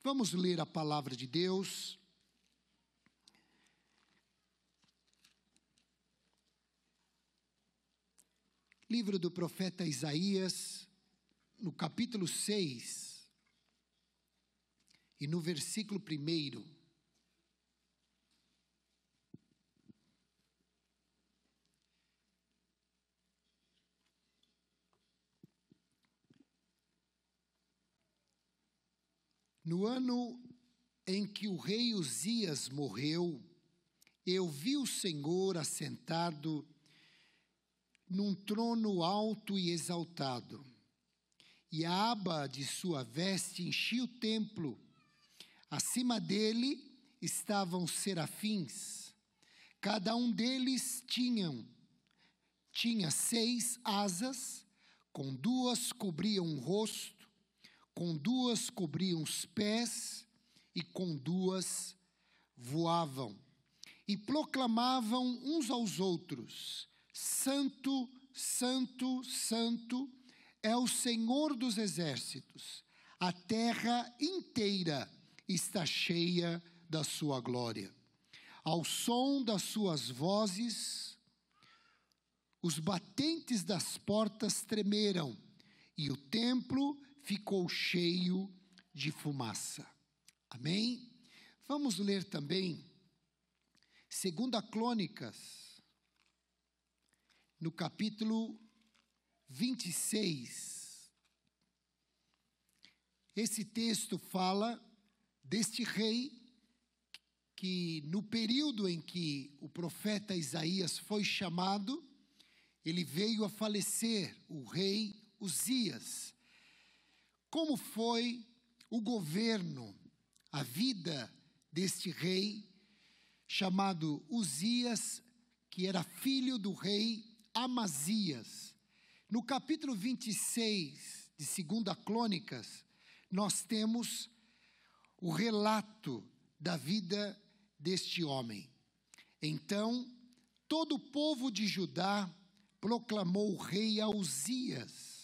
Vamos ler a palavra de Deus. Livro do profeta Isaías, no capítulo 6, e no versículo 1. No ano em que o rei Uzias morreu, eu vi o Senhor assentado num trono alto e exaltado, e a aba de sua veste enchia o templo. Acima dele estavam serafins, cada um deles tinha 6 asas, com 2 cobriam o rosto, com 2 cobriam os pés, e com 2 voavam, e proclamavam uns aos outros: Santo, Santo, Santo é o Senhor dos exércitos, a terra inteira está cheia da sua glória. Ao som das suas vozes, os batentes das portas tremeram, e o templo ficou cheio de fumaça. Amém? Vamos ler também 2 Crônicas, no capítulo 26. Esse texto fala deste rei que, no período em que o profeta Isaías foi chamado, ele veio a falecer, o rei Uzias. Como foi o governo, a vida deste rei chamado Uzias, que era filho do rei Amazias? No capítulo 26 de 2 Crônicas, nós temos o relato da vida deste homem. Então, todo o povo de Judá proclamou o rei a Uzias,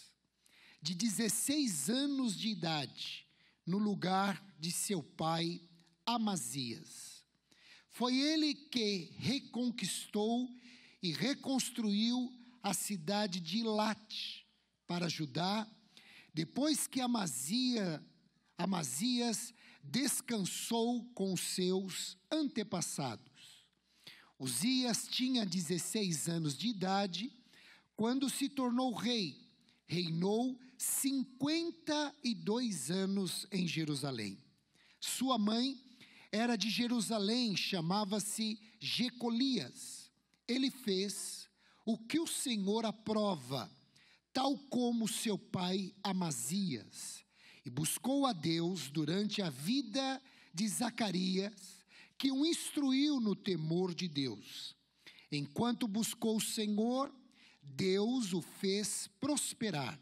de 16 anos de idade, no lugar de seu pai Amazias. Foi ele que reconquistou e reconstruiu a cidade de Ilat para Judá, depois que Amazias descansou com seus antepassados. Uzias tinha 16 anos de idade quando se tornou rei. Reinou 52 anos em Jerusalém. Sua mãe era de Jerusalém, chamava-se Jecolias. Ele fez o que o Senhor aprova, tal como seu pai Amazias, e buscou a Deus durante a vida de Zacarias, que o instruiu no temor de Deus. Enquanto buscou o Senhor, Deus o fez prosperar.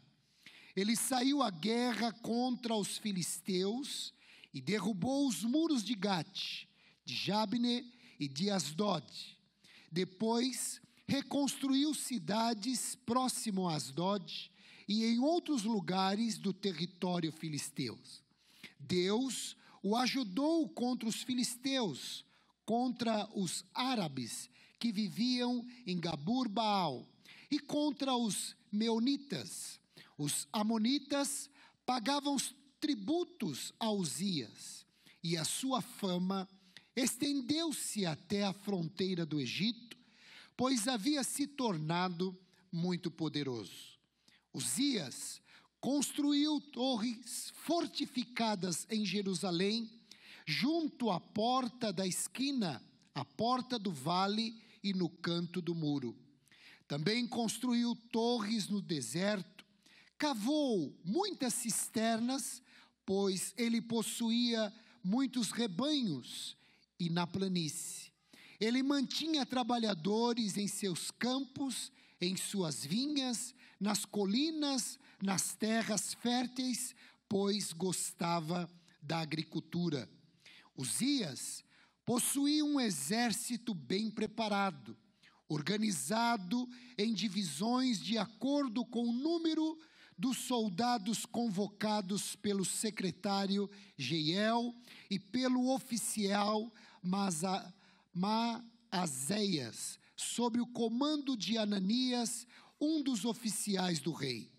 Ele saiu à guerra contra os filisteus e derrubou os muros de Gate, de Jabne e de Asdod. Depois, reconstruiu cidades próximo a Asdod e em outros lugares do território filisteu. Deus o ajudou contra os filisteus, contra os árabes que viviam em Gabur-Baal, e contra os meunitas. Os amonitas pagavam os tributos a Uzias, e a sua fama estendeu-se até a fronteira do Egito, pois havia se tornado muito poderoso. Uzias construiu torres fortificadas em Jerusalém, junto à porta da esquina, à porta do vale e no canto do muro. Também construiu torres no deserto, cavou muitas cisternas, pois ele possuía muitos rebanhos, e na planície. Ele mantinha trabalhadores em seus campos, em suas vinhas, nas colinas, nas terras férteis, pois gostava da agricultura. Uzias possuía um exército bem preparado, organizado em divisões de acordo com o número dos soldados convocados pelo secretário Jeiel e pelo oficial Maazéias, sob o comando de Ananias, um dos oficiais do rei.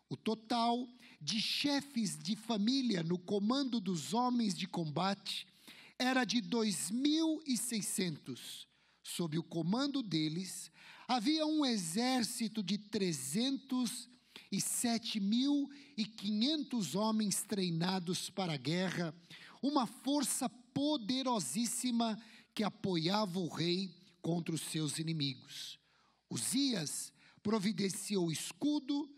O total de chefes de família no comando dos homens de combate era de 2.600. Sob o comando deles, havia um exército de 307.500 homens treinados para a guerra, uma força poderosíssima que apoiava o rei contra os seus inimigos. Uzias providenciou escudo,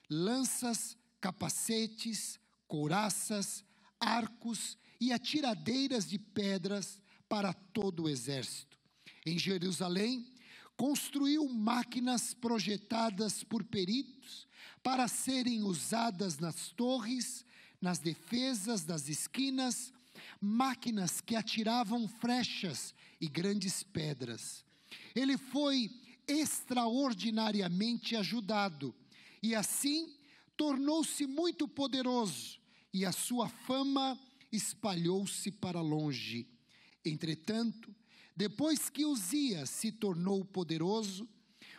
lanças, capacetes, couraças, arcos e atiradeiras de pedras para todo o exército. Em Jerusalém, construiu máquinas projetadas por peritos para serem usadas nas torres, nas defesas das esquinas, máquinas que atiravam flechas e grandes pedras. Ele foi extraordinariamente ajudado e assim tornou-se muito poderoso e a sua fama espalhou-se para longe. Entretanto, depois que Uzias se tornou poderoso,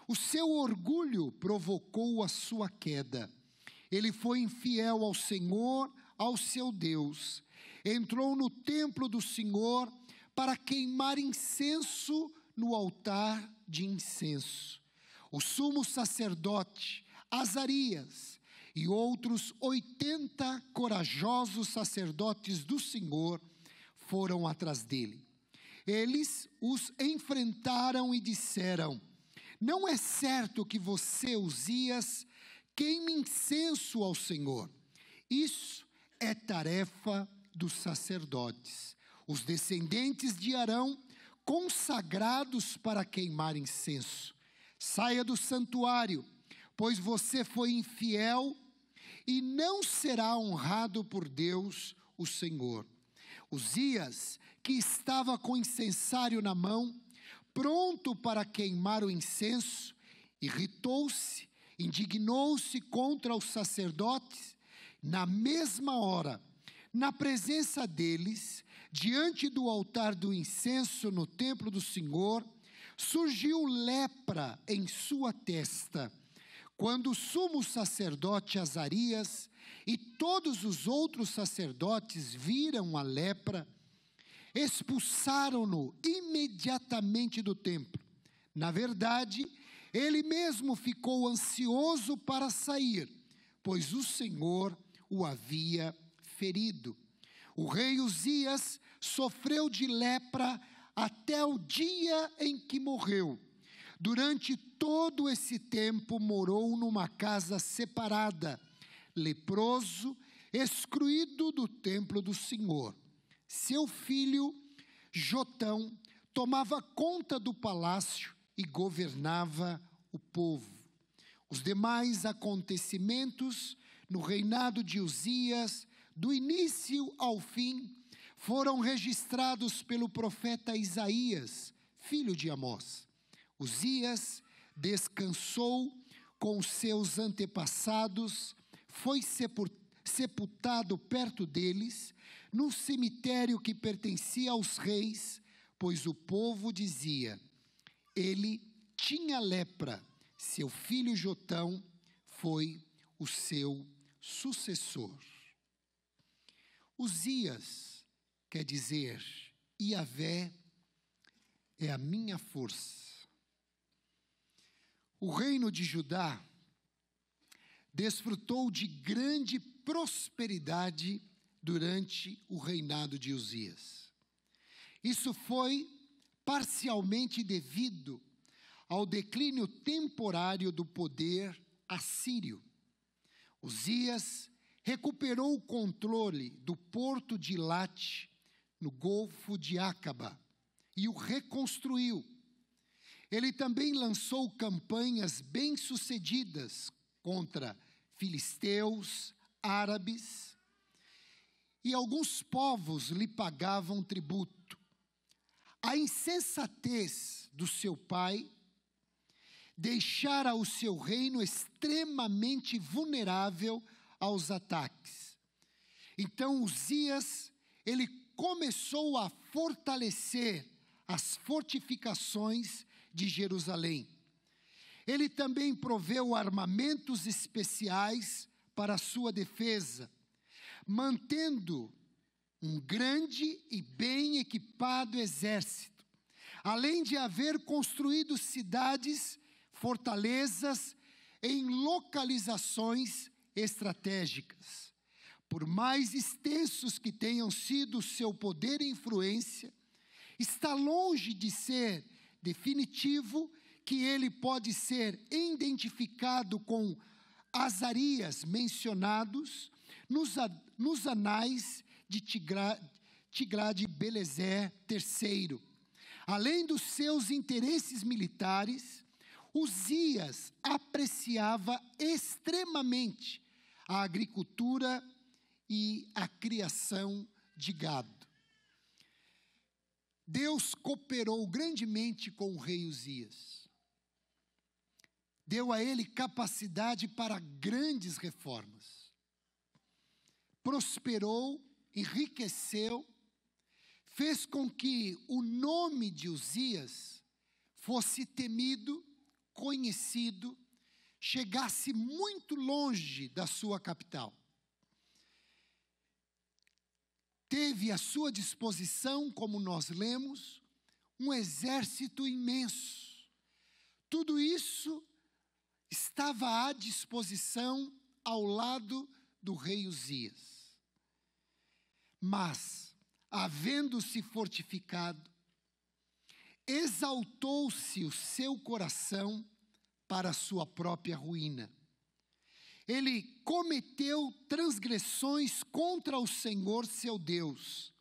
o seu orgulho provocou a sua queda. Ele foi infiel ao Senhor, ao seu Deus. Entrou no templo do Senhor para queimar incenso no altar de incenso. O sumo sacerdote Azarias e outros 80 corajosos sacerdotes do Senhor foram atrás dele. Eles os enfrentaram e disseram: não é certo que você, Uzias, queime incenso ao Senhor. Isso é tarefa dos sacerdotes, os descendentes de Arão, consagrados para queimar incenso. Saia do santuário, pois você foi infiel e não será honrado por Deus, o Senhor. Uzias, que estava com o incensário na mão, pronto para queimar o incenso, irritou-se, indignou-se contra os sacerdotes. Na mesma hora, na presença deles, diante do altar do incenso no templo do Senhor, surgiu lepra em sua testa. Quando o sumo sacerdote Azarias e todos os outros sacerdotes viram a lepra, expulsaram-no imediatamente do templo. Na verdade, ele mesmo ficou ansioso para sair, pois o Senhor o havia ferido. O rei Uzias sofreu de lepra até o dia em que morreu. Durante todo esse tempo morou numa casa separada, leproso, excluído do templo do Senhor. Seu filho Jotão tomava conta do palácio e governava o povo. Os demais acontecimentos no reinado de Uzias, do início ao fim, foram registrados pelo profeta Isaías, filho de Amós. Uzias descansou com seus antepassados, foi sepultado perto deles, num cemitério que pertencia aos reis, pois o povo dizia: ele tinha lepra, seu filho Jotão foi o seu sucessor. Uzias quer dizer: Iavé é a minha força. O reino de Judá desfrutou de grande prosperidade durante o reinado de Uzias. Isso foi parcialmente devido ao declínio temporário do poder assírio. Uzias recuperou o controle do porto de Late, no Golfo de Acaba, e o reconstruiu. Ele também lançou campanhas bem-sucedidas contra filisteus, árabes, e alguns povos lhe pagavam tributo. A insensatez do seu pai deixara o seu reino extremamente vulnerável aos ataques. Então Uzias, ele começou a fortalecer as fortificações de Jerusalém. Ele também proveu armamentos especiais para a sua defesa, mantendo um grande e bem equipado exército, além de haver construído cidades, fortalezas em localizações estratégicas. Por mais extensos que tenham sido seu poder e influência, está longe de ser definitivo que ele pode ser identificado com Azarias mencionados nos anais de Tiglat-Pileser III. Além dos seus interesses militares, Uzias apreciava extremamente a agricultura e a criação de gado. Deus cooperou grandemente com o rei Uzias. Deu a ele capacidade para grandes reformas. Prosperou, enriqueceu, fez com que o nome de Uzias fosse temido, conhecido, chegasse muito longe da sua capital. Teve à sua disposição, como nós lemos, um exército imenso. Tudo isso estava à disposição ao lado do rei Uzias. Mas, havendo-se fortificado, exaltou-se o seu coração para a sua própria ruína. Ele cometeu transgressões contra o Senhor seu Deus,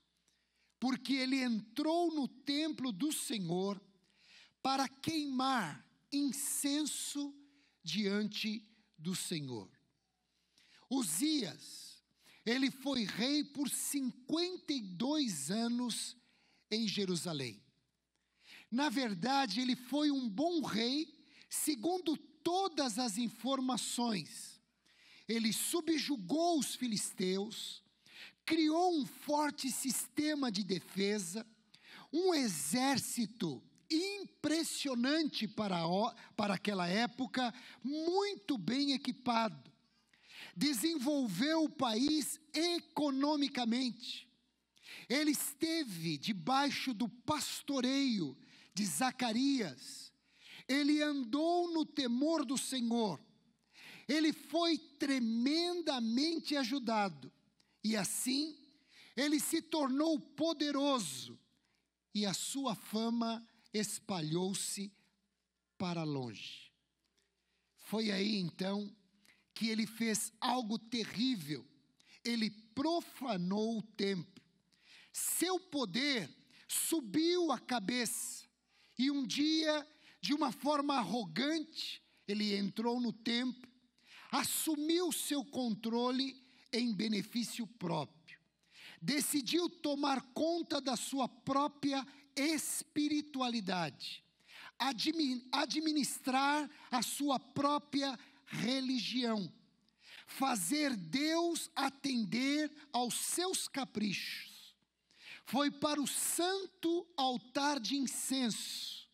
porque ele entrou no templo do Senhor para queimar incenso diante do Senhor. Uzias, ele foi rei por 52 anos em Jerusalém. Na verdade, ele foi um bom rei, segundo todas as informações. Ele subjugou os filisteus, criou um forte sistema de defesa, um exército impressionante para aquela época, muito bem equipado. Desenvolveu o país economicamente. Ele esteve debaixo do pastoreio de Zacarias. Ele andou no temor do Senhor. Ele foi tremendamente ajudado. E assim, ele se tornou poderoso. E a sua fama espalhou-se para longe. Foi aí, então, que ele fez algo terrível. Ele profanou o templo. Seu poder subiu a cabeça. E um dia, de uma forma arrogante, ele entrou no templo, assumiu seu controle em benefício próprio. Decidiu tomar conta da sua própria espiritualidade, administrar a sua própria religião, fazer Deus atender aos seus caprichos. Foi para o santo altar de incenso,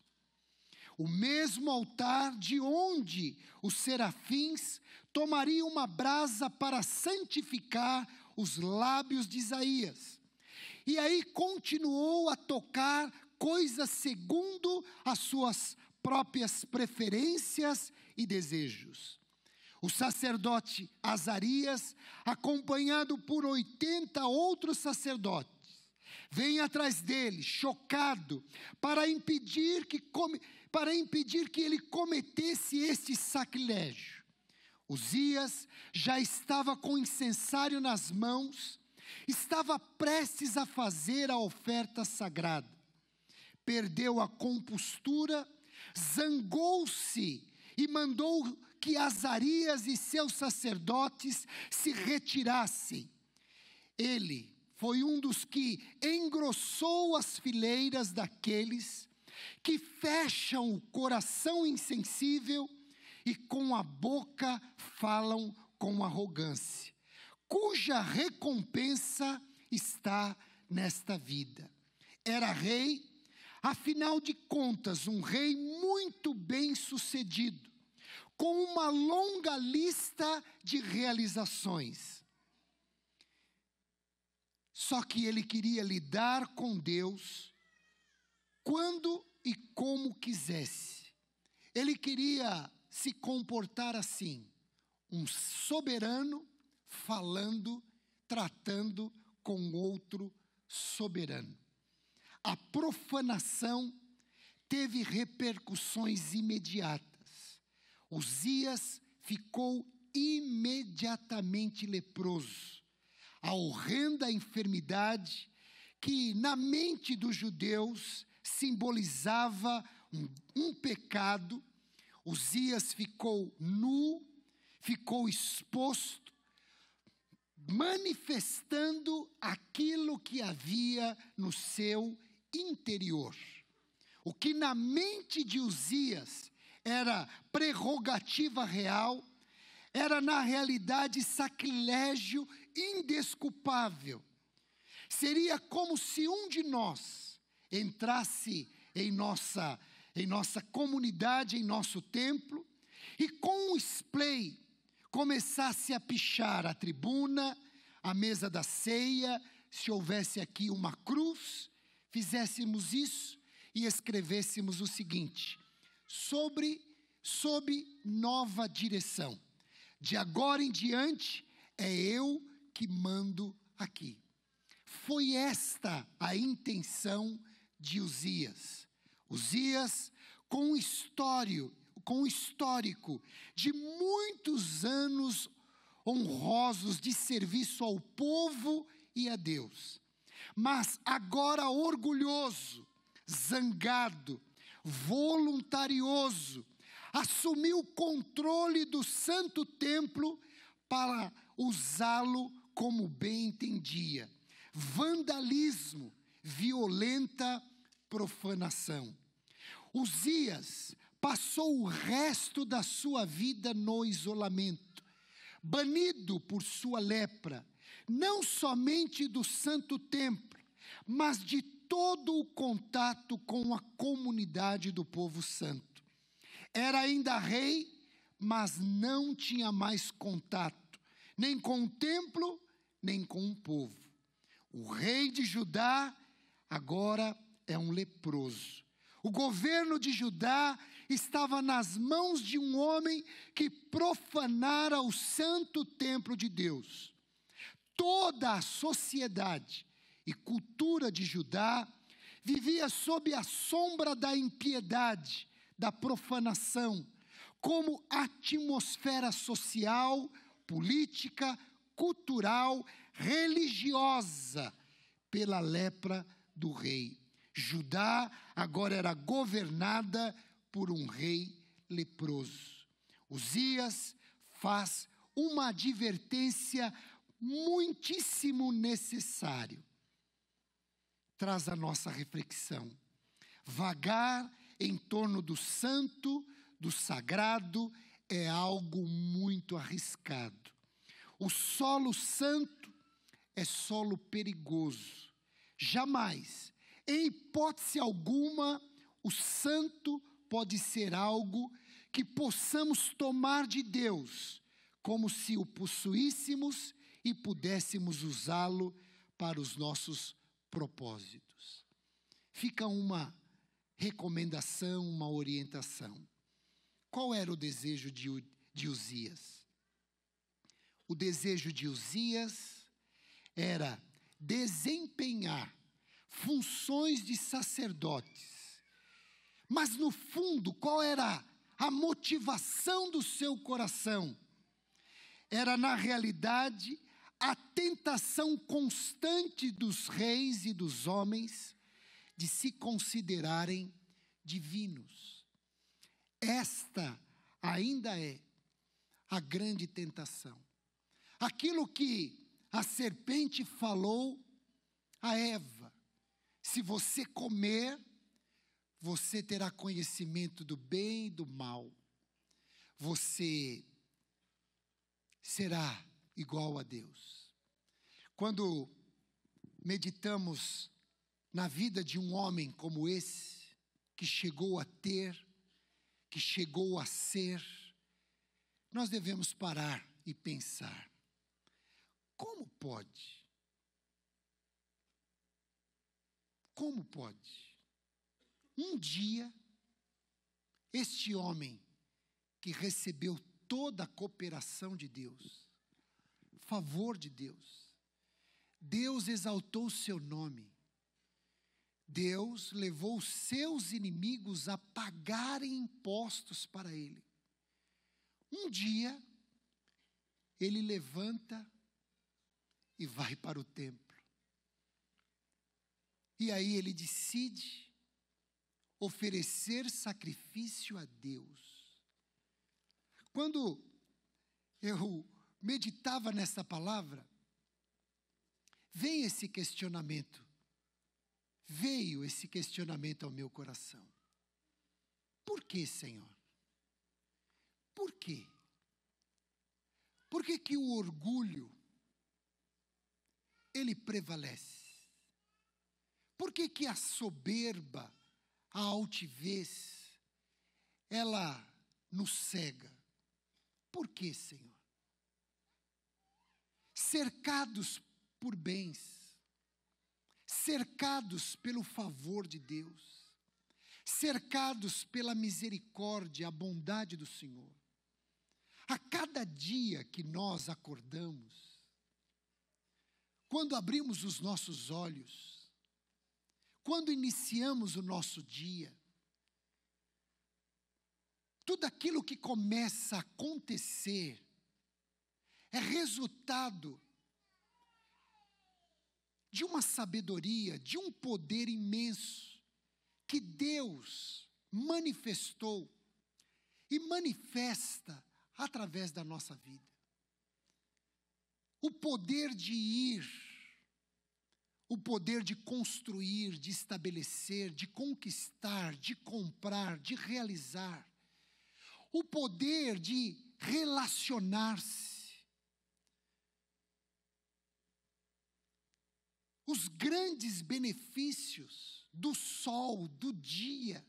o mesmo altar de onde os serafins tomariam uma brasa para santificar os lábios de Isaías. E aí continuou a tocar coisas segundo as suas próprias preferências e desejos. O sacerdote Azarias, acompanhado por 80 outros sacerdotes, vem atrás dele, chocado, para impedir que ele cometesse este sacrilégio. Uzias já estava com o incensário nas mãos, estava prestes a fazer a oferta sagrada. Perdeu a compostura, zangou-se e mandou que Azarias e seus sacerdotes se retirassem. Ele foi um dos que engrossou as fileiras daqueles que fecham o coração insensível e com a boca falam com arrogância, cuja recompensa está nesta vida. Era rei, afinal de contas, um rei muito bem sucedido, com uma longa lista de realizações. Só que ele queria lidar com Deus quando e como quisesse. Ele queria se comportar assim, um soberano falando, tratando com outro soberano. A profanação teve repercussões imediatas. Uzias ficou imediatamente leproso. A horrenda enfermidade que na mente dos judeus simbolizava um pecado. Uzias ficou nu, ficou exposto, manifestando aquilo que havia no seu interior. O que na mente de Uzias era prerrogativa real, era na realidade sacrilégio indesculpável. Seria como se um de nós entrasse em nossa comunidade, em nosso templo, e com um splay começasse a pichar a tribuna, a mesa da ceia, se houvesse aqui uma cruz, fizéssemos isso e escrevêssemos o seguinte: sob nova direção. De agora em diante, é eu que mando aqui. Foi esta a intenção de Uzias. Uzias, com um histórico de muitos anos honrosos de serviço ao povo e a Deus, mas agora orgulhoso, zangado, voluntarioso, assumiu o controle do santo templo para usá-lo como bem entendia. Vandalismo, violenta profanação. Uzias passou o resto da sua vida no isolamento, banido por sua lepra, não somente do santo templo, mas de todo o contato com a comunidade do povo santo. Era ainda rei, mas não tinha mais contato, nem com o templo, nem com o povo. O rei de Judá agora é um leproso. O governo de Judá estava nas mãos de um homem que profanara o santo templo de Deus. Toda a sociedade e cultura de Judá vivia sob a sombra da impiedade, da profanação, como atmosfera social, política, cultural, religiosa, pela lepra do rei. Judá agora era governada por um rei leproso. Uzias faz uma advertência muitíssimo necessária. Traz a nossa reflexão. Vagar em torno do santo, do sagrado, é algo muito arriscado. O solo santo é solo perigoso. Jamais, em hipótese alguma, o santo pode ser algo que possamos tomar de Deus, como se o possuíssemos e pudéssemos usá-lo para os nossos propósitos. Fica uma recomendação, uma orientação. Qual era o desejo de Uzias? O desejo de Uzias era desempenhar funções de sacerdotes. Mas no fundo, qual era a motivação do seu coração? Era, na realidade, a tentação constante dos reis e dos homens de se considerarem divinos. Esta ainda é a grande tentação. Aquilo que a serpente falou a Eva: se você comer, você terá conhecimento do bem e do mal. Você será igual a Deus. Quando meditamos na vida de um homem como esse, que chegou a ter, que chegou a ser, nós devemos parar e pensar: como pode? Como pode? Um dia, este homem que recebeu toda a cooperação de Deus, favor de Deus, Deus exaltou o seu nome, Deus levou os seus inimigos a pagarem impostos para ele. Um dia, ele levanta e vai para o templo. E aí ele decide oferecer sacrifício a Deus. Quando eu meditava nessa palavra, veio esse questionamento ao meu coração. Por que, Senhor? Por quê? Por que que o orgulho, ele prevalece? Por que que a soberba, a altivez, ela nos cega? Por que, Senhor? Cercados por bens, cercados pelo favor de Deus, cercados pela misericórdia, a bondade do Senhor. A cada dia que nós acordamos, quando abrimos os nossos olhos, quando iniciamos o nosso dia, tudo aquilo que começa a acontecer é resultado de uma sabedoria, de um poder imenso que Deus manifestou e manifesta através da nossa vida. O poder de ir, o poder de construir, de estabelecer, de conquistar, de comprar, de realizar. O poder de relacionar-se. Os grandes benefícios do sol, do dia,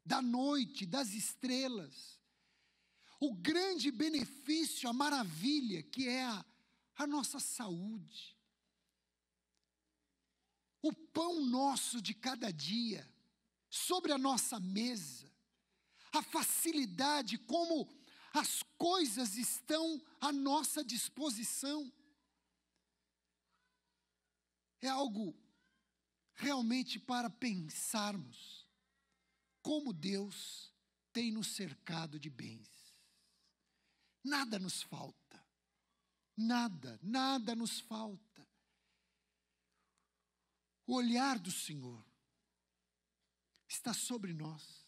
da noite, das estrelas. O grande benefício, a maravilha que é a nossa saúde. O pão nosso de cada dia, sobre a nossa mesa, a facilidade como as coisas estão à nossa disposição. É algo realmente para pensarmos como Deus tem nos cercado de bens. Nada nos falta, nada nos falta. O olhar do Senhor está sobre nós.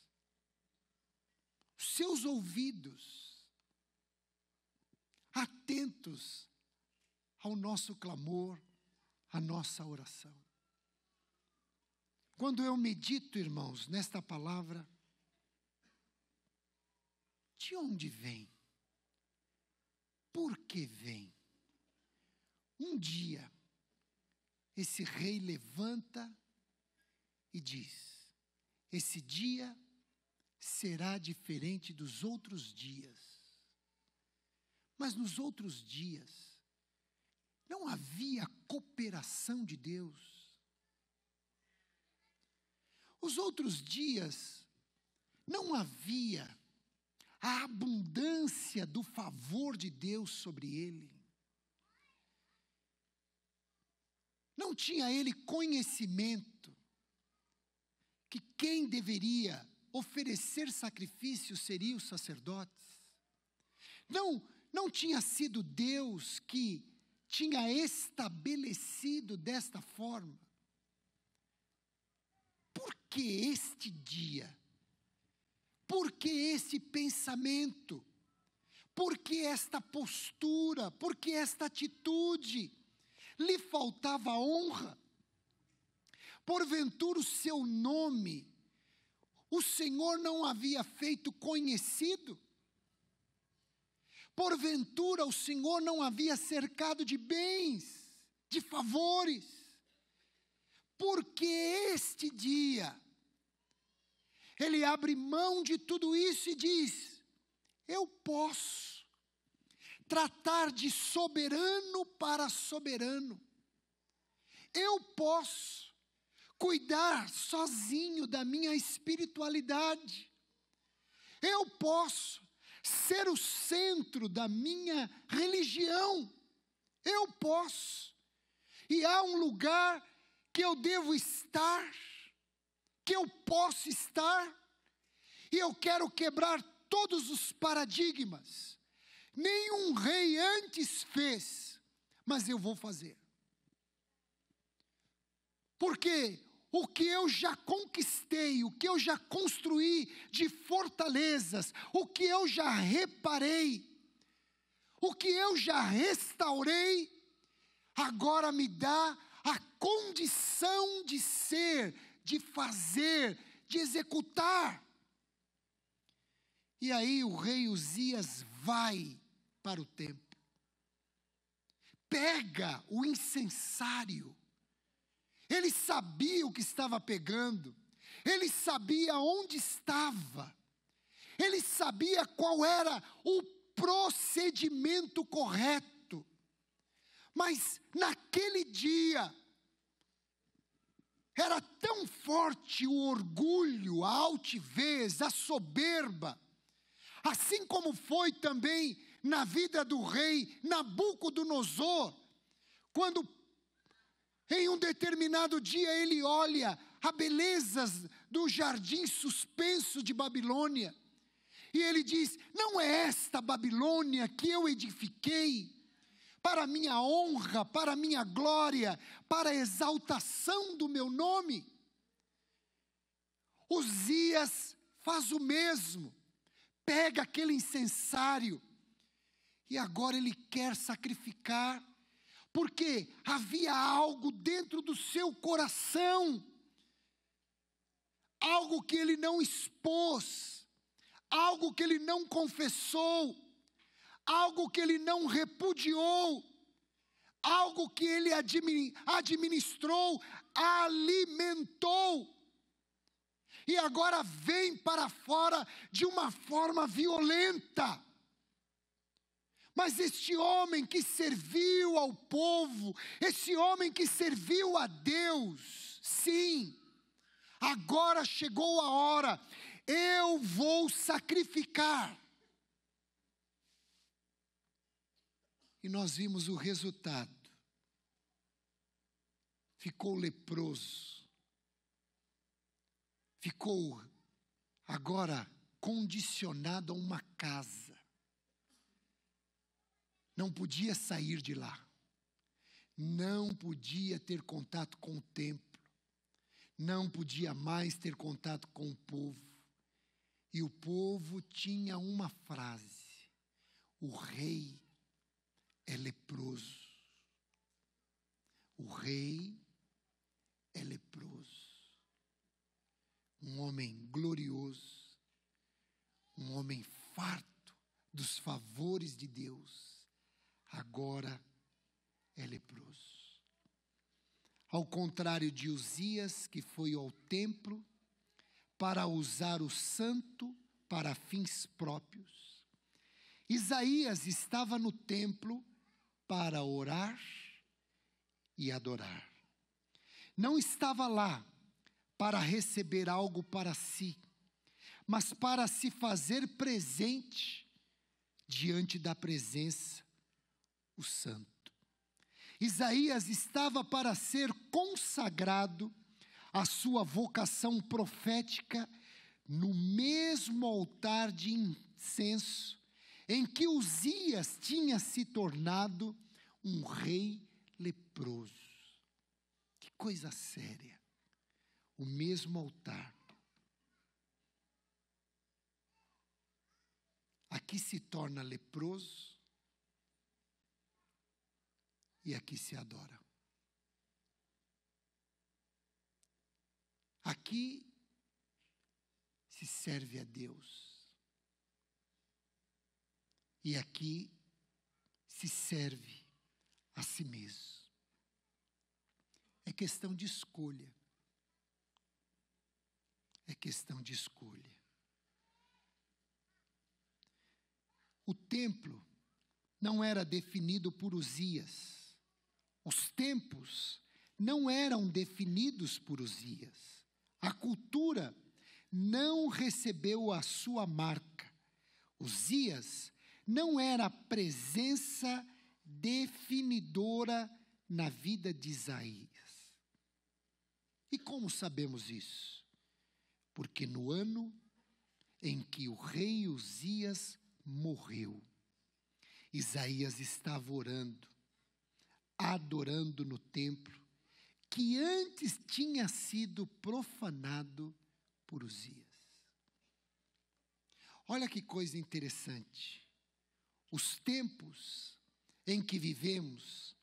Os seus ouvidos atentos ao nosso clamor, à nossa oração. Quando eu medito, irmãos, nesta palavra, de onde vem? Por que vem? Um dia, esse rei levanta e diz: esse dia será diferente dos outros dias. Mas nos outros dias, não havia cooperação de Deus. Os outros dias, não havia a abundância do favor de Deus sobre ele. Não tinha ele conhecimento que quem deveria oferecer sacrifício seria os sacerdotes. Não tinha sido Deus que tinha estabelecido desta forma. Por que este dia? Por que esse pensamento? Por que esta postura? Por que esta atitude? Lhe faltava honra? Porventura o seu nome, o Senhor não havia feito conhecido? Porventura o Senhor não havia cercado de bens, de favores? Porque este dia, ele abre mão de tudo isso e diz: eu posso tratar de soberano para soberano. Eu posso cuidar sozinho da minha espiritualidade. Eu posso ser o centro da minha religião. Eu posso. E há um lugar que eu devo estar, que eu posso estar, e eu quero quebrar todos os paradigmas. Nenhum rei antes fez, mas eu vou fazer. Porque o que eu já conquistei, o que eu já construí de fortalezas, o que eu já reparei, o que eu já restaurei, agora me dá a condição de ser, de fazer, de executar. E aí o rei Uzias vai para o templo, pega o incensário. Ele sabia o que estava pegando, ele sabia onde estava, ele sabia qual era o procedimento correto. Mas naquele dia, era tão forte o orgulho, a altivez, a soberba, assim como foi também na vida do rei Nabucodonosor, quando em um determinado dia ele olha a beleza do jardim suspenso de Babilônia, e ele diz: não é esta Babilônia que eu edifiquei, para minha honra, para minha glória, para a exaltação do meu nome? Uzias faz o mesmo, pega aquele incensário, e agora ele quer sacrificar, porque havia algo dentro do seu coração, algo que ele não expôs, algo que ele não confessou, algo que ele não repudiou, algo que ele administrou, alimentou, e agora vem para fora de uma forma violenta. Mas este homem que serviu ao povo, esse homem que serviu a Deus, sim, agora chegou a hora, eu vou sacrificar. E nós vimos o resultado. Ficou leproso. Ficou agora condicionado a uma casa. Não podia sair de lá. Não podia ter contato com o templo. Não podia mais ter contato com o povo. E o povo tinha uma frase: o rei é leproso. O rei é leproso. Um homem glorioso, um homem farto dos favores de Deus, agora é leproso. Ao contrário de Uzias, que foi ao templo para usar o santo para fins próprios, Isaías estava no templo para orar e adorar. Não estava lá para receber algo para si, mas para se fazer presente diante da presença, o santo. Isaías estava para ser consagrado à sua vocação profética no mesmo altar de incenso em que Uzias tinha se tornado um rei leproso. Que coisa séria. O mesmo altar. Aqui se torna leproso e aqui se adora. Aqui se serve a Deus. E aqui se serve a si mesmo. É questão de escolha. É questão de escolha. O templo não era definido por Uzias. Os tempos não eram definidos por Uzias. A cultura não recebeu a sua marca. Uzias não era a presença definidora na vida de Isaías. E como sabemos isso? Porque no ano em que o rei Uzias morreu, Isaías estava orando, adorando no templo, que antes tinha sido profanado por Uzias. Olha que coisa interessante. Os tempos em que vivemos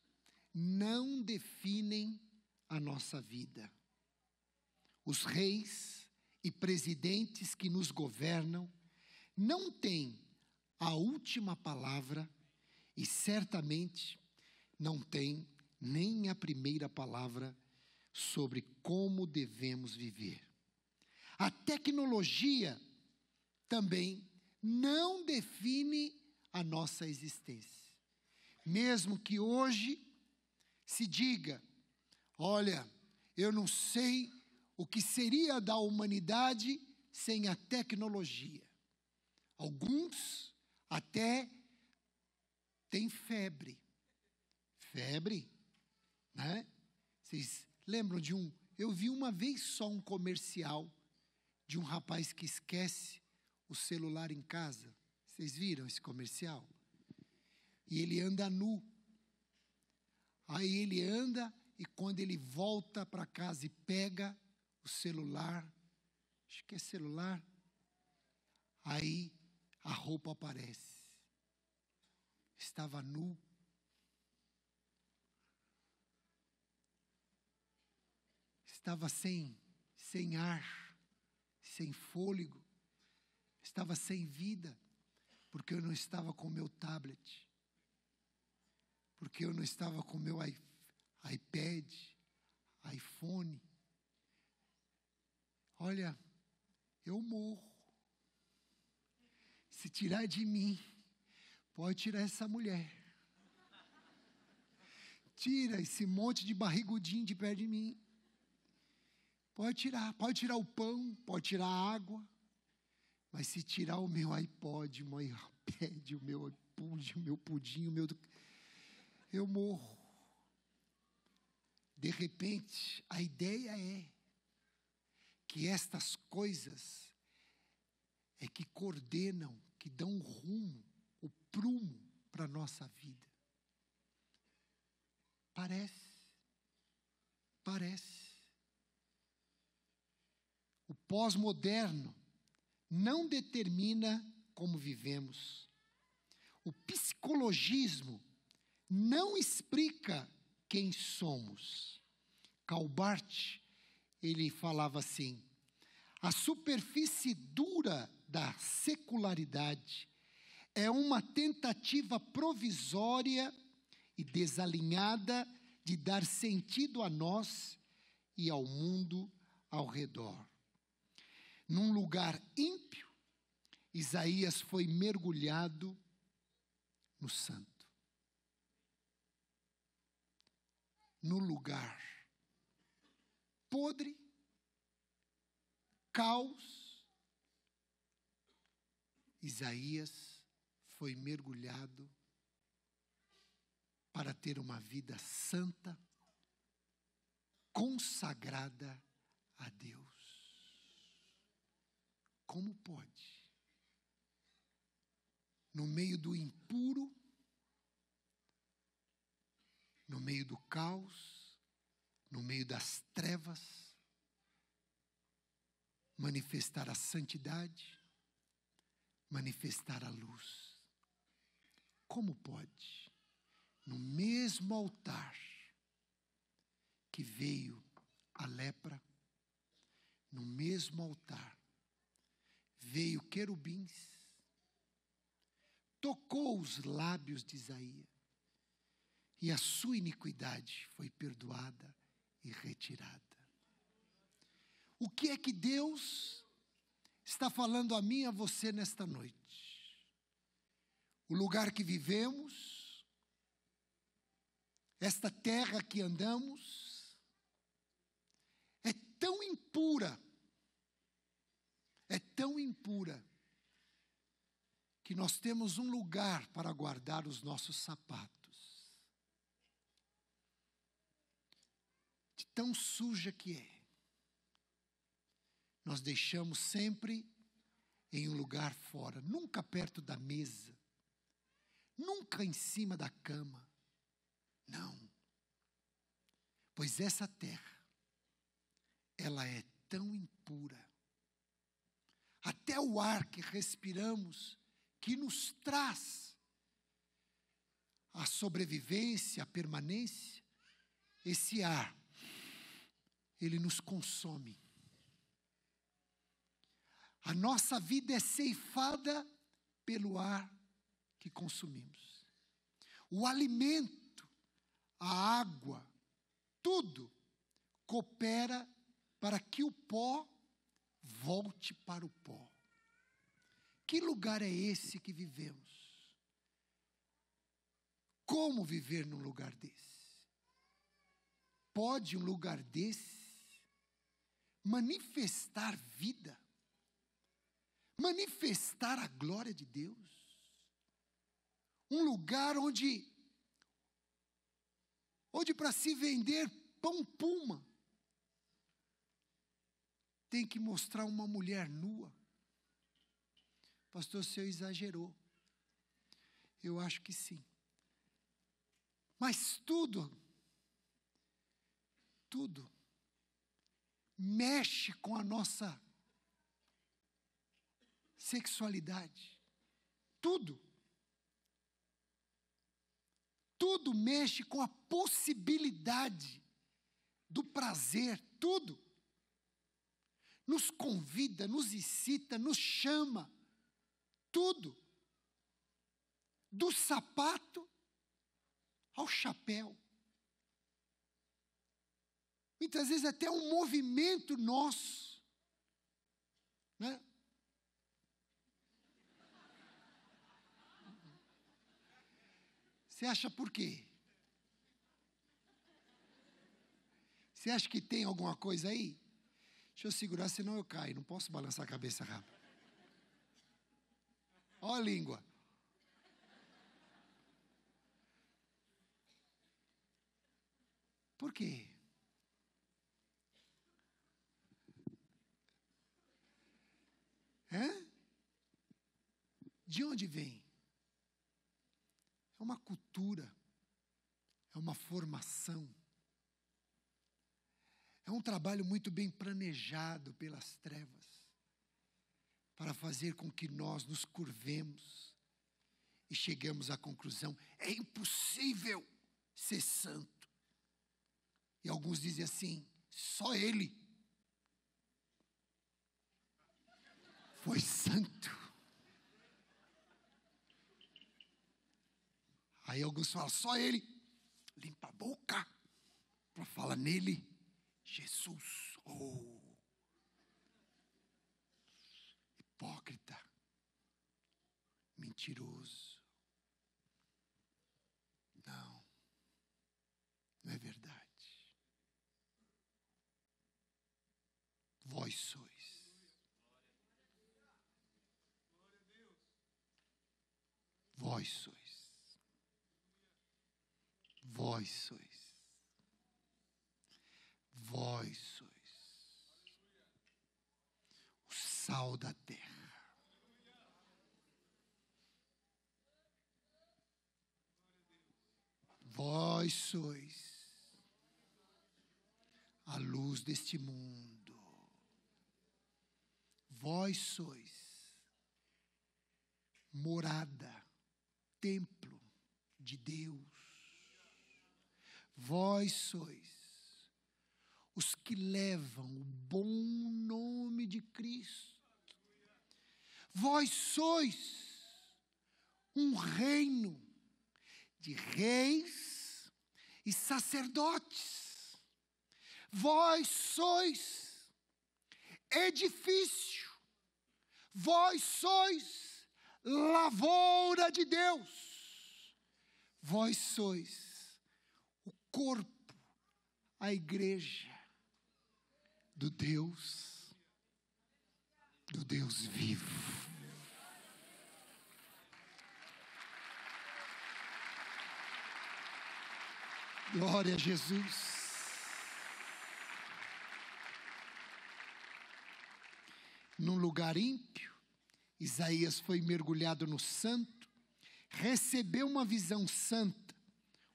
não definem a nossa vida. Os reis e presidentes que nos governam não têm a última palavra e certamente não têm nem a primeira palavra sobre como devemos viver. A tecnologia também não define a nossa existência. Mesmo que hoje se diga, olha, eu não sei o que seria da humanidade sem a tecnologia. Alguns até têm febre. Febre, né? Vocês lembram de um? Eu vi uma vez só um comercial de um rapaz que esquece o celular em casa. Vocês viram esse comercial? E ele anda nu. Aí ele anda e quando ele volta para casa e pega o celular, acho que é celular, aí a roupa aparece. Estava nu. Estava sem ar, sem fôlego, estava sem vida, porque eu não estava com o meu tablet, porque eu não estava com o meu iPad, iPhone. Olha, eu morro. Se tirar de mim, pode tirar essa mulher. Tira esse monte de barrigudinho de perto de mim. Pode tirar o pão, pode tirar a água, mas se tirar o meu iPod, o meu iPad, o meu iPud, o meu pudim, eu morro. De repente, a ideia é que estas coisas é que coordenam, que dão um rumo, o prumo para a nossa vida. Parece. O pós-moderno não determina como vivemos. O psicologismo não explica quem somos. Karl Barth, ele falava assim: a superfície dura da secularidade é uma tentativa provisória e desalinhada de dar sentido a nós e ao mundo ao redor. Num lugar ímpio, Isaías foi mergulhado no santo. No lugar podre, caos, Isaías foi mergulhado para ter uma vida santa, consagrada a Deus. Como pode? No meio do impuro, no meio do caos, no meio das trevas, manifestar a santidade, manifestar a luz. Como pode? No mesmo altar que veio a lepra, no mesmo altar veio querubins, tocou os lábios de Isaías, e a sua iniquidade foi perdoada e retirada. O que é que Deus está falando a mim e a você nesta noite? O lugar que vivemos, esta terra que andamos, é tão impura, que nós temos um lugar para guardar os nossos sapatos. De tão suja que é. Nós deixamos sempre em um lugar fora, nunca perto da mesa, nunca em cima da cama. Não. Pois essa terra, ela é tão impura. Até o ar que respiramos, que nos traz a sobrevivência, a permanência, esse ar, ele nos consome. A nossa vida é ceifada pelo ar que consumimos. O alimento, a água, tudo coopera para que o pó volte para o pó. Que lugar é esse que vivemos? Como viver num lugar desse? Pode um lugar desse manifestar vida? Manifestar a glória de Deus? Um lugar onde para se vender pão puma, tem que mostrar uma mulher nua. Pastor, o senhor exagerou. Eu acho que sim. Mas tudo mexe com a nossa sexualidade. Tudo mexe com a possibilidade do prazer, tudo. Nos convida, nos incita, nos chama, tudo. Do sapato ao chapéu. Muitas vezes até um movimento nosso, né? Você acha por quê? Você acha que tem alguma coisa aí? Deixa eu segurar, senão eu caio. Não posso balançar a cabeça rápido. Ó a língua. Por quê? De onde vem? É uma cultura, é uma formação, é um trabalho muito bem planejado pelas trevas, para fazer com que nós nos curvemos e chegamos à conclusão: é impossível ser santo. E alguns dizem assim: só ele foi santo. Aí alguns falam: só ele limpa a boca para falar nele, Jesus. Oh, hipócrita, mentiroso. Não é verdade. Vós sois. Vós sois. Vós sois. Vós sois o sal da terra. Vós sois a luz deste mundo. Vós sois morada, templo de Deus. Vós sois os que levam o bom nome de Cristo Vós sois um reino de reis e sacerdotes. Vós sois edifício. Vós sois lavoura de Deus. Vós sois o corpo, a igreja do Deus vivo. Glória a Jesus. Num lugar ímpio, Isaías foi mergulhado no santo, recebeu uma visão santa,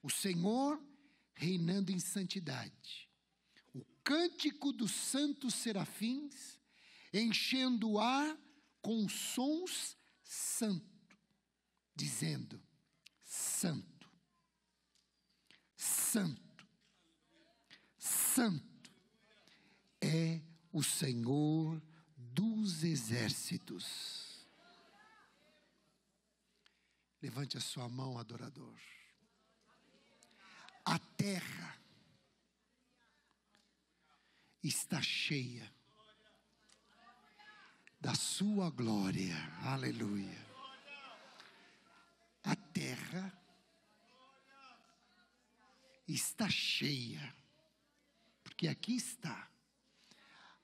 o Senhor reinando em santidade. O cântico dos santos serafins, enchendo o ar com sons santos, dizendo: Santo, Santo, Santo é o Senhor dos exércitos. Levante a sua mão, adorador. A terra está cheia da sua glória. Aleluia. A terra está cheia, porque aqui está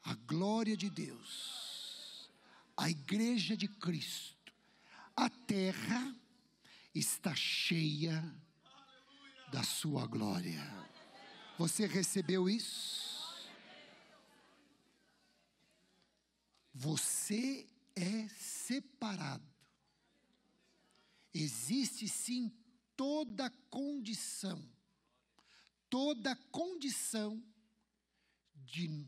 a glória de Deus, a igreja de Cristo. A terra está cheia da sua glória. Você recebeu isso? Você é separado. Existe sim toda condição de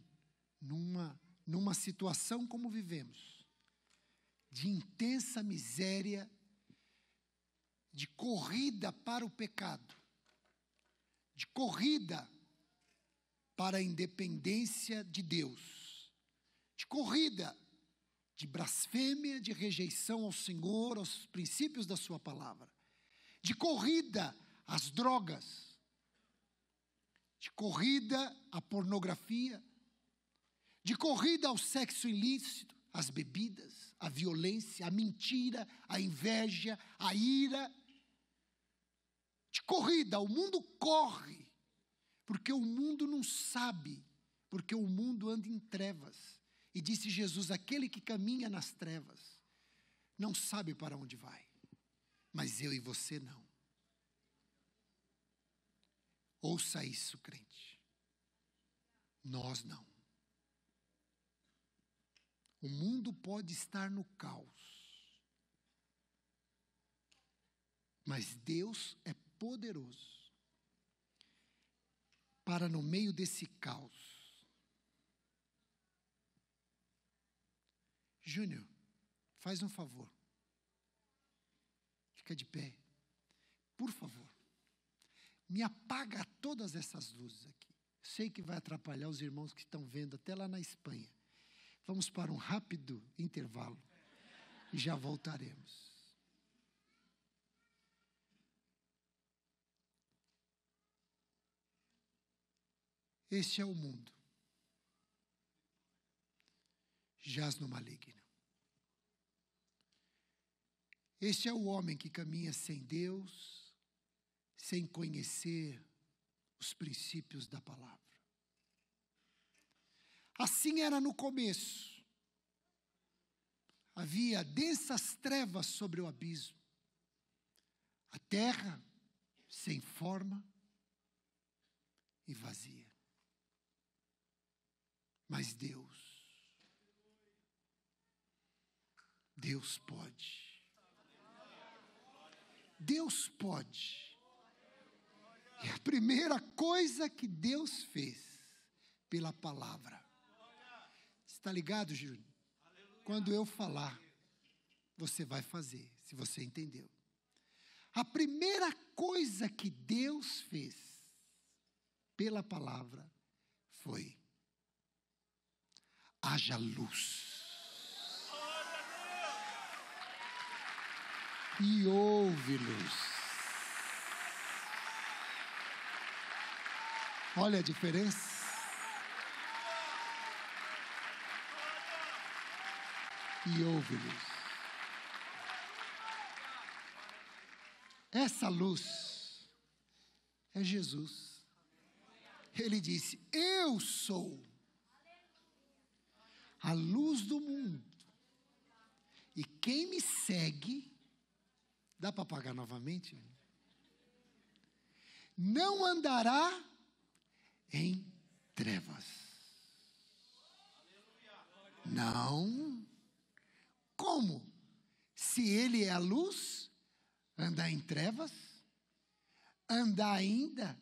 numa situação como vivemos, de intensa miséria, de corrida para o pecado, de corrida para a independência de Deus, de corrida de blasfêmia, de rejeição ao Senhor, aos princípios da sua palavra, de corrida às drogas, de corrida à pornografia, de corrida ao sexo ilícito, às bebidas, à violência, à mentira, à inveja, à ira. De corrida, o mundo corre, porque o mundo não sabe, porque o mundo anda em trevas. E disse Jesus: aquele que caminha nas trevas não sabe para onde vai, mas eu e você não. Ouça isso, crente. Nós não. O mundo pode estar no caos, mas Deus é poderoso para, no meio desse caos. Júnior, faz um favor. Fica de pé. Por favor. Me apaga todas essas luzes aqui. Sei que vai atrapalhar os irmãos que estão vendo até lá na Espanha. Vamos para um rápido intervalo e já voltaremos. Este é o mundo. Jaz no maligno. Este é o homem que caminha sem Deus, sem conhecer os princípios da palavra. Assim era no começo. Havia densas trevas sobre o abismo. A terra sem forma e vazia. Mas Deus pode. Deus pode. E a primeira coisa que Deus fez pela palavra. Está ligado, Júnior? Quando eu falar, você vai fazer, se você entendeu. A primeira coisa que Deus fez pela palavra foi: haja luz. e ouve-los. Olha a diferença. E ouve-los. Essa luz é Jesus. Ele disse: eu sou a luz do mundo. E quem me segue, dá para apagar novamente? Não andará em trevas. Não. Como? Se ele é a luz, andar em trevas? Andar ainda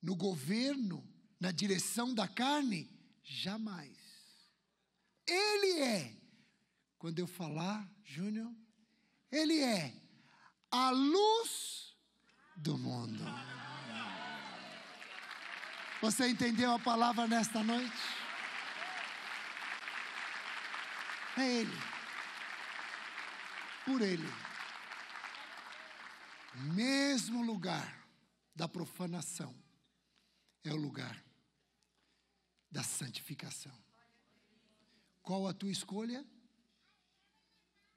no governo, na direção da carne? Jamais. Ele é, quando eu falar, Júnior, ele é a luz do mundo. Você entendeu a palavra nesta noite? É ele. Por ele. Mesmo lugar da profanação é o lugar da santificação. Qual a tua escolha?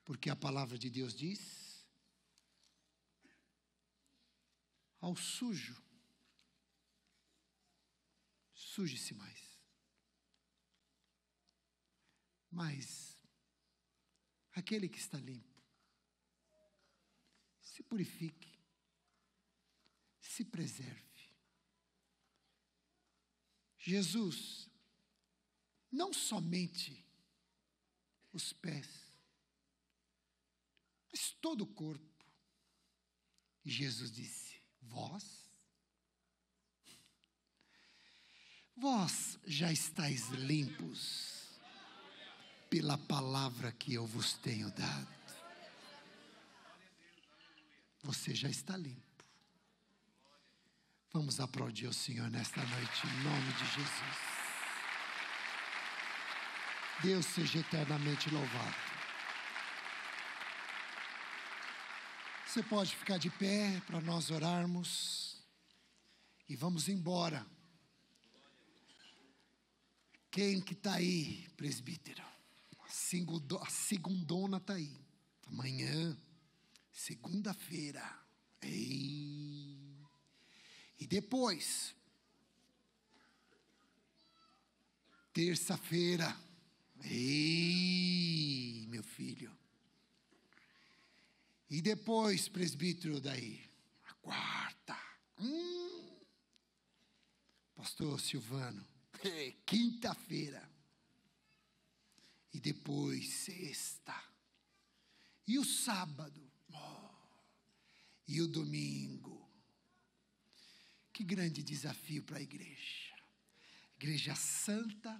Porque a palavra de Deus diz: ao sujo, suje-se mais. Mas aquele que está limpo, se purifique, se preserve. Jesus, não somente os pés, mas todo o corpo. E Jesus disse: vós já estáis limpos pela palavra que eu vos tenho dado. Você já está limpo. Vamos aplaudir o Senhor nesta noite, em nome de Jesus. Deus seja eternamente louvado. Você pode ficar de pé para nós orarmos. E vamos embora. Quem que está aí, presbítero? A segundona está aí. Amanhã, segunda-feira. E depois, terça-feira. Meu filho. E depois, presbítero, daí, a quarta. Pastor Silvano, quinta-feira. E depois, sexta. E o sábado. E o domingo. Que grande desafio para a igreja. Igreja santa,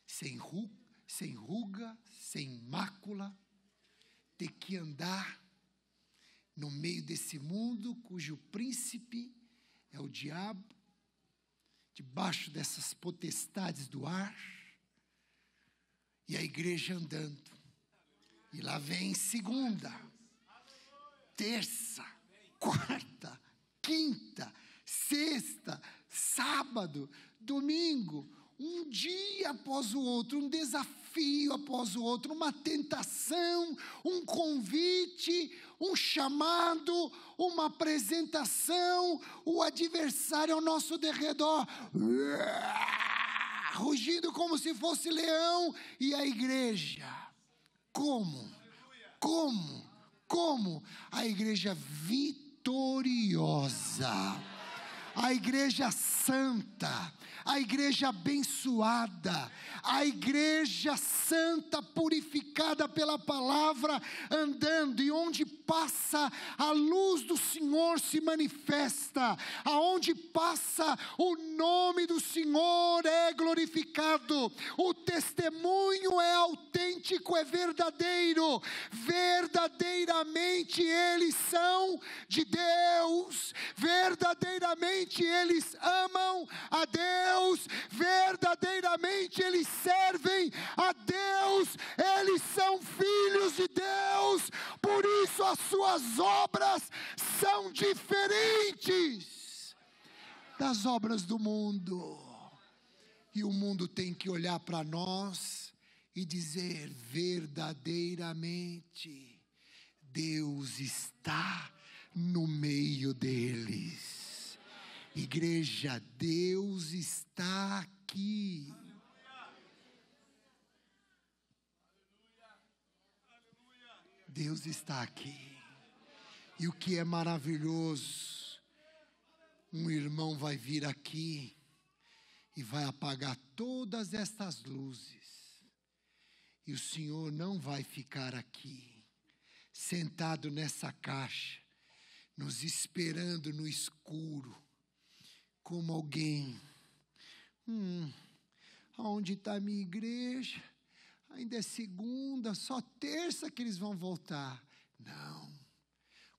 sem ruga, sem mácula, ter que andar no meio desse mundo cujo príncipe é o diabo, debaixo dessas potestades do ar, e a igreja andando. E lá vem segunda, terça, quarta, quinta, sexta, sábado, domingo, um dia após o outro, um desafio após o outro, uma tentação, um convite, um chamado, uma apresentação, o adversário ao nosso derredor, rugindo como se fosse leão, e a igreja, como? A igreja vitoriosa, a igreja santa, a igreja abençoada, a igreja santa purificada pela palavra, andando, e onde passa a luz do Senhor se manifesta, aonde passa o nome do Senhor é glorificado, o testemunho é autêntico, é verdadeiro, verdadeiramente eles são de Deus, verdadeiramente eles amam a Deus, verdadeiramente eles servem a Deus, eles são filhos de Deus, por isso as suas obras são diferentes das obras do mundo. E o mundo tem que olhar para nós e dizer: verdadeiramente, Deus está no meio deles. Igreja, Deus está aqui. Deus está aqui. E o que é maravilhoso, um irmão vai vir aqui e vai apagar todas estas luzes. E o Senhor não vai ficar aqui, sentado nessa caixa, nos esperando no escuro, como alguém. Aonde está a minha igreja? Ainda é segunda, só terça que eles vão voltar. Não.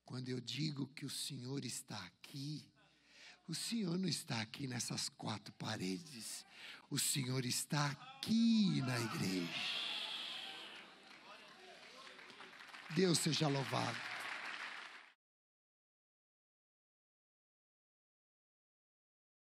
Quando eu digo que o Senhor está aqui, o Senhor não está aqui nessas quatro paredes. O Senhor está aqui na igreja. Deus seja louvado.